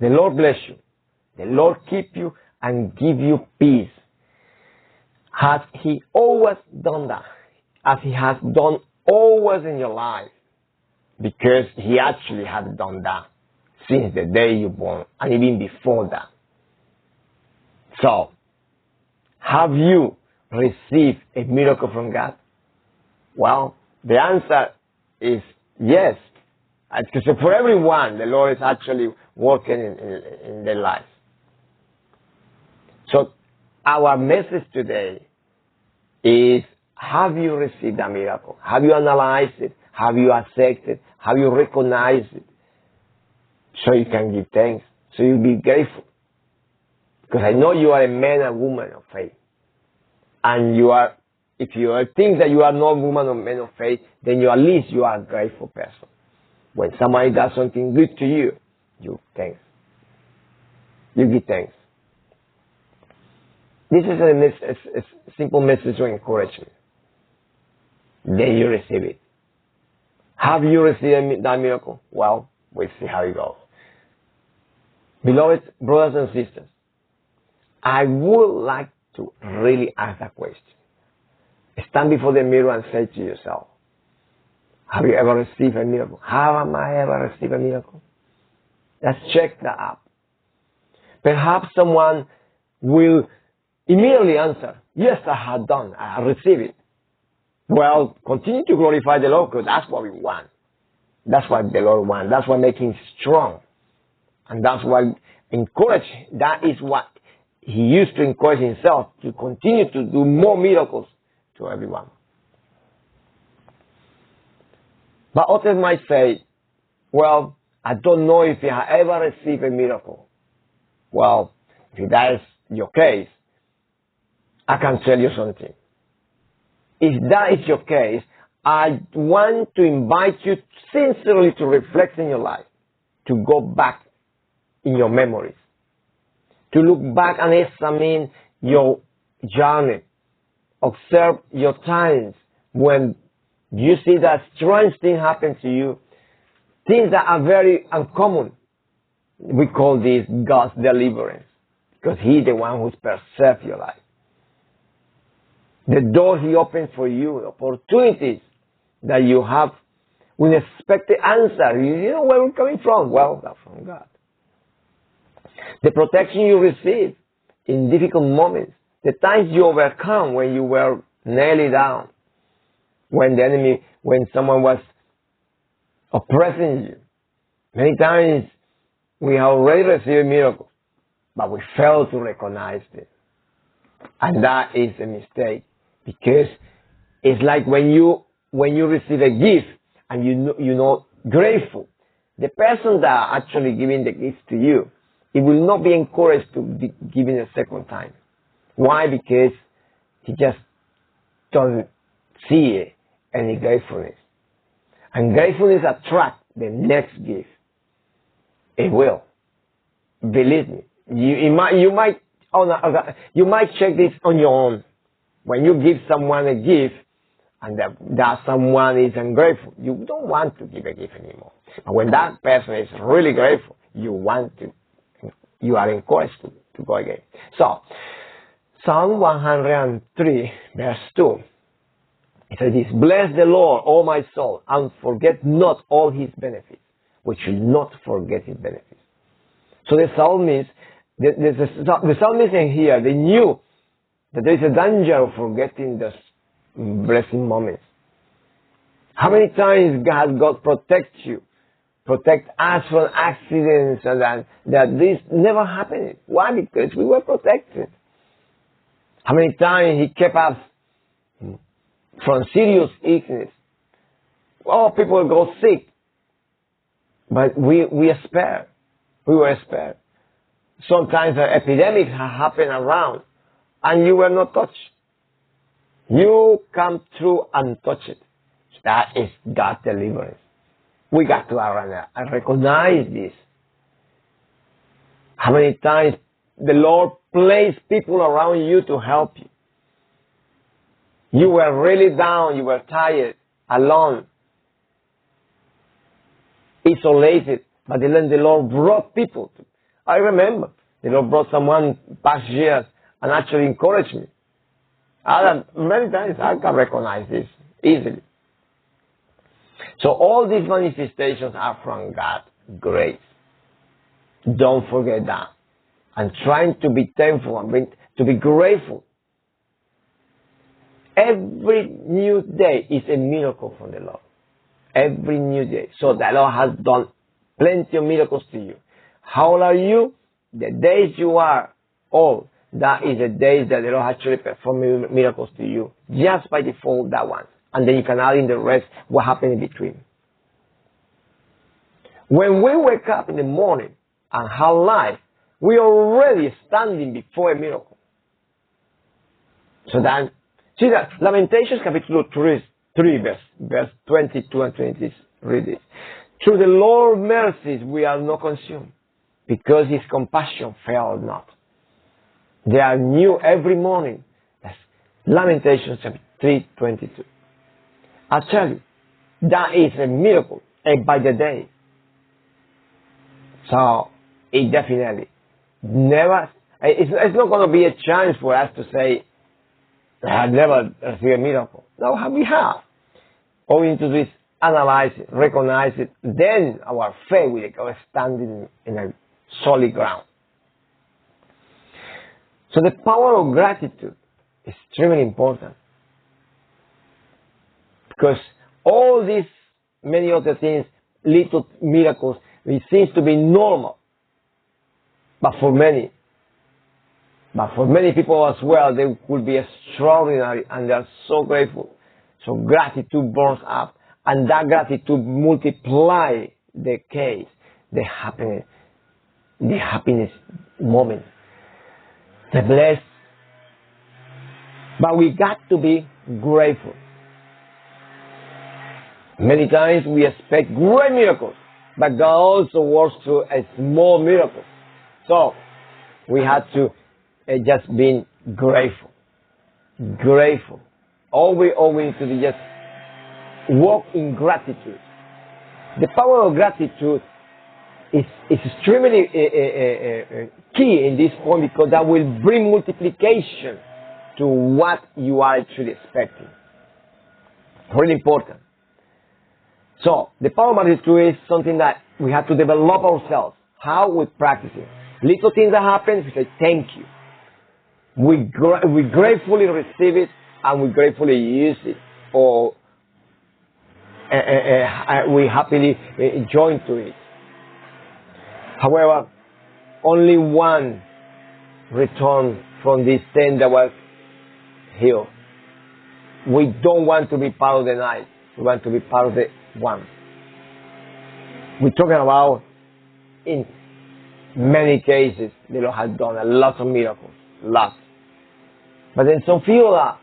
The Lord bless you. The Lord keep you and give you peace. Has He always done that? As He has done always in your life? Because He actually has done that since the day you were born and even before that. So, have you received a miracle from God? Well, the answer is yes. Because for everyone, the Lord is actually working in their lives. So, our message today is, have you received a miracle? Have you analyzed it? Have you accepted it? Have you recognized it? So you can give thanks. So you'll be grateful. Because I know you are a man and woman of faith. And you are, if you think that you are not a woman or man of faith, then at least you are a grateful person. When somebody does something good to you, you thanks. You give thanks. This is a simple message of encouragement. Then you receive it. Have you received that miracle? Well, we'll see how it goes. Beloved brothers and sisters, I would like to really ask that question. Stand before the mirror and say to yourself, have you ever received a miracle? Have I ever received a miracle? Let's check that out. Perhaps someone will immediately answer, yes, I have done. I have received it. Well, continue to glorify the Lord because that's what we want. That's what the Lord wants. That's what makes Him strong. And that's why encourage. That is what He used to encourage Himself to continue to do more miracles to everyone. But others might say, well, I don't know if I ever received a miracle. Well, if that is your case, I can tell you something. If that is your case, I want to invite you sincerely to reflect in your life, to go back in your memories, to look back and examine your journey, observe your times when you see that strange thing happen to you, things that are very uncommon. We call this God's deliverance, because He's the one who's preserved your life. The door He opened for you, opportunities that you have unexpected answer. You know where we're coming from? Well, that's from God. The protection you receive in difficult moments, the times you overcome when you were nearly down, when the enemy, when someone was oppressing you. Many times we have already received miracles, but we fail to recognize it. And that is a mistake, because it's like when you receive a gift and you know grateful, the person that actually giving the gift to you, it will not be encouraged to give it a second time. Why? Because he just doesn't see any gratefulness. And gratefulness attracts the next gift. It will. Believe me. You might check this on your own. When you give someone a gift and that someone is ungrateful, you don't want to give a gift anymore. But when that person is really grateful, you are encouraged to go again. So, Psalm 103, verse 2. It says this: bless the Lord, O my soul, and forget not all His benefits. We should not forget His benefits. So the psalmist in here, they knew that there is a danger of forgetting those blessing moments. How many times has God protect you, protect us from accidents, and that this never happened? Why? Because we were protected. How many times He kept us from serious illness? Oh, people go sick, but we were spared. We were spared. Sometimes epidemics happen around, and you were not touched. You come through untouched. That is God's deliverance. We got to recognize this. How many times the Lord placed people around you to help you? You were really down, you were tired, alone, isolated, but then the Lord brought people I remember the Lord brought someone past years and actually encouraged me. Many times I can recognize this easily. So all these manifestations are from God's grace. Don't forget that. And trying to be thankful and to be grateful. Every new day is a miracle from the Lord. Every new day. So the Lord has done plenty of miracles to you. How old are you? The days you are old, that is the days that the Lord actually performed miracles to you. Just by default, that one. And then you can add in the rest, what happened in between. When we wake up in the morning and have life, we are already standing before a miracle. So then, see that Lamentations chapter 3 verse 22 and 23, read it. Through the Lord's mercies we are not consumed, because his compassion failed not. They are new every morning. That's Lamentations chapter 3:22. I tell you, that is a miracle by the day. So it definitely it's not going to be a chance for us to say, I have never received a miracle. No, we have. All we need to do is analyze it, recognize it, then our faith will go standing in a solid ground. So the power of gratitude is extremely important. Because all these, many other things, little miracles, it seems to be normal. But for many people as well, they could be extraordinary and they are so grateful. So gratitude burns up, and that gratitude multiply the case, the happiness moment, the blessed. But we got to be grateful. Many times we expect great miracles, but God also works through a small miracle. So we have to just be grateful. Grateful. All we need to do is just walk in gratitude. The power of gratitude is extremely key in this point, because that will bring multiplication to what you are actually expecting. Really important. So, the power of gratitude is something that we have to develop ourselves. How? We practice it. Little things that happen, we say thank you. We gratefully receive it, and we gratefully use it, or we happily join to it. However, only one returned from this 10 that was healed. We don't want to be part of the 9. We want to be part of the 1. We're talking about, in many cases, the Lord has done a lot of miracles. Lots. But then some few of us,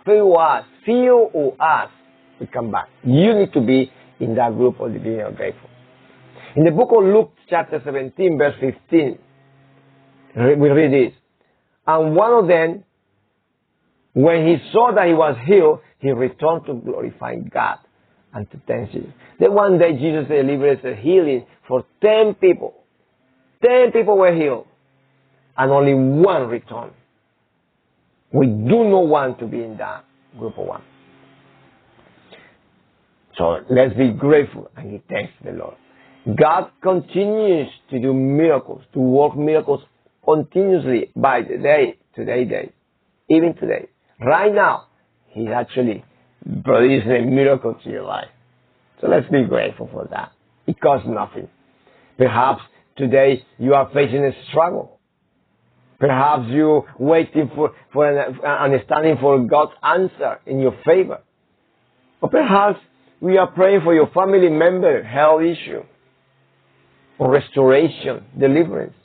we come back. You need to be in that group of the being grateful. In the book of Luke, chapter 17, verse 15, we read this. And one of them, when he saw that he was healed, he returned to glorifying God and to thank Jesus. Then one day Jesus delivered a healing for 10 people. 10 people were healed, and only one returned. We do not want to be in that group of 1. So let's be grateful and give thanks to the Lord. God continues to do miracles, to work miracles continuously by the day, today, even today. Right now, He's actually producing a miracle to your life. So let's be grateful for that. It costs nothing. Perhaps today you are facing a struggle. Perhaps you're waiting for understanding for God's answer in your favor. Or perhaps we are praying for your family member health issue, or restoration, deliverance.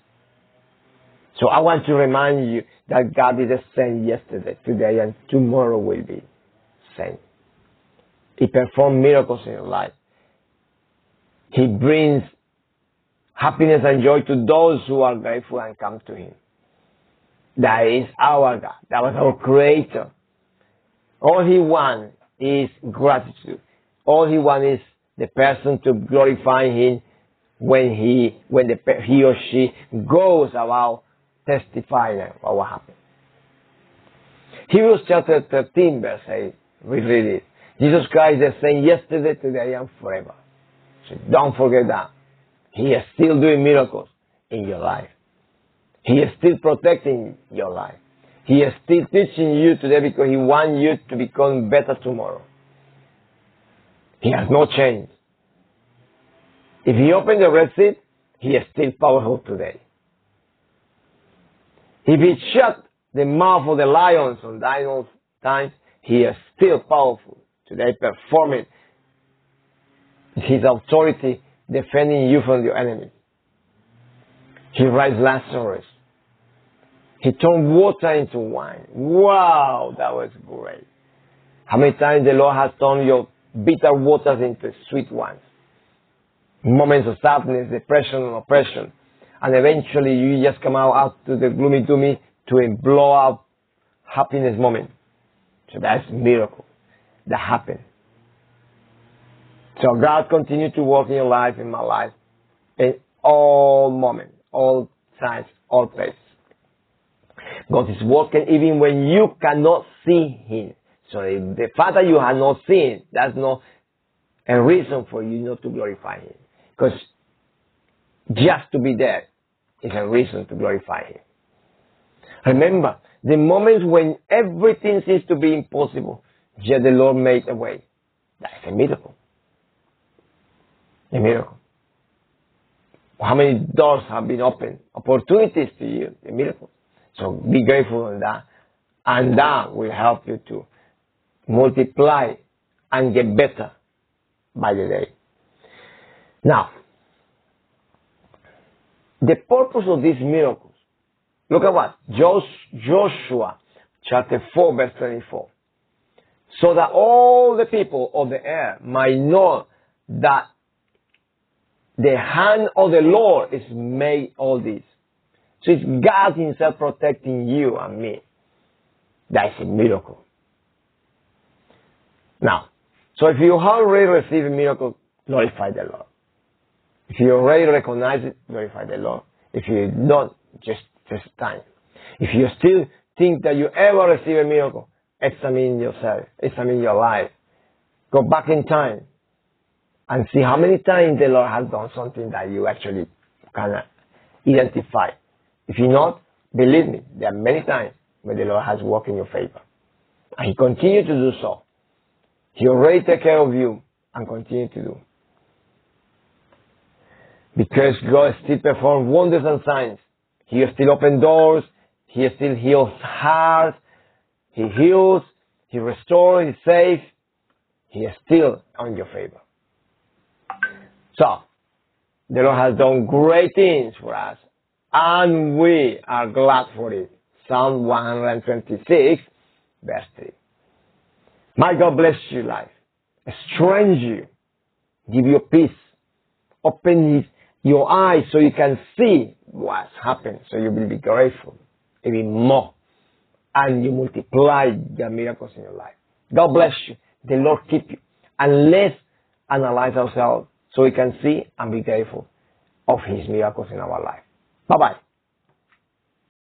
So I want to remind you that God is the same yesterday, today, and tomorrow will be same. He performs miracles in your life. He brings happiness and joy to those who are grateful and come to Him. That is our God. That was our Creator. All He wants is gratitude. All He wants is the person to glorify Him when he or she goes about testifying about what happened. Hebrews chapter 13 verse 8, we read it. Jesus Christ is the same yesterday, today, and forever. So don't forget that. He is still doing miracles in your life. He is still protecting your life. He is still teaching you today because He wants you to become better tomorrow. He has not changed. If He opened the Red Sea, He is still powerful today. If He shut the mouth of the lions on those times, He is still powerful today, performing His authority, defending you from your enemies. He raised Lazarus. He turned water into wine. Wow, that was great. How many times the Lord has turned your bitter waters into sweet ones? Moments of sadness, depression, and oppression. And eventually you just come out to the gloomy doomy to a blowout happiness moment. So that's a miracle that happened. So God continued to work in your life, in my life, in all moments, all times, all places. God is working even when you cannot see Him. So the fact that you have not seen, that's not a reason for you not to glorify Him. Because just to be there is a reason to glorify Him. Remember, the moments when everything seems to be impossible, yet the Lord made a way. That's a miracle. A miracle. How many doors have been opened? Opportunities to you. A miracle. So be grateful on that. And that will help you to multiply and get better by the day. Now, the purpose of these miracles. Look at what? Joshua chapter 4 verse 24. So that all the people of the earth might know that the hand of the Lord is made all this. So it's God Himself protecting you and me. That's a miracle. Now, so if you already received a miracle, glorify the Lord. If you already recognize it, glorify the Lord. If you don't, just time. If you still think that you ever receive a miracle, examine yourself, examine your life. Go back in time and see how many times the Lord has done something that you actually can identify. If you not, believe me, there are many times where the Lord has worked in your favor. And He continues to do so. He already takes care of you and continue to do. Because God still performs wonders and signs. He still opens doors. He still heals hearts. He heals. He restores. He saves. He is still on your favor. So, the Lord has done great things for us. And we are glad for it. Psalm 126, verse 3. My God bless your life. Strengthen you. Give you peace. Open your eyes so you can see what's happened. So you will be grateful even more. And you multiply the miracles in your life. God bless you. The Lord keep you. And let's analyze ourselves so we can see and be grateful of His miracles in our life. Bye-bye.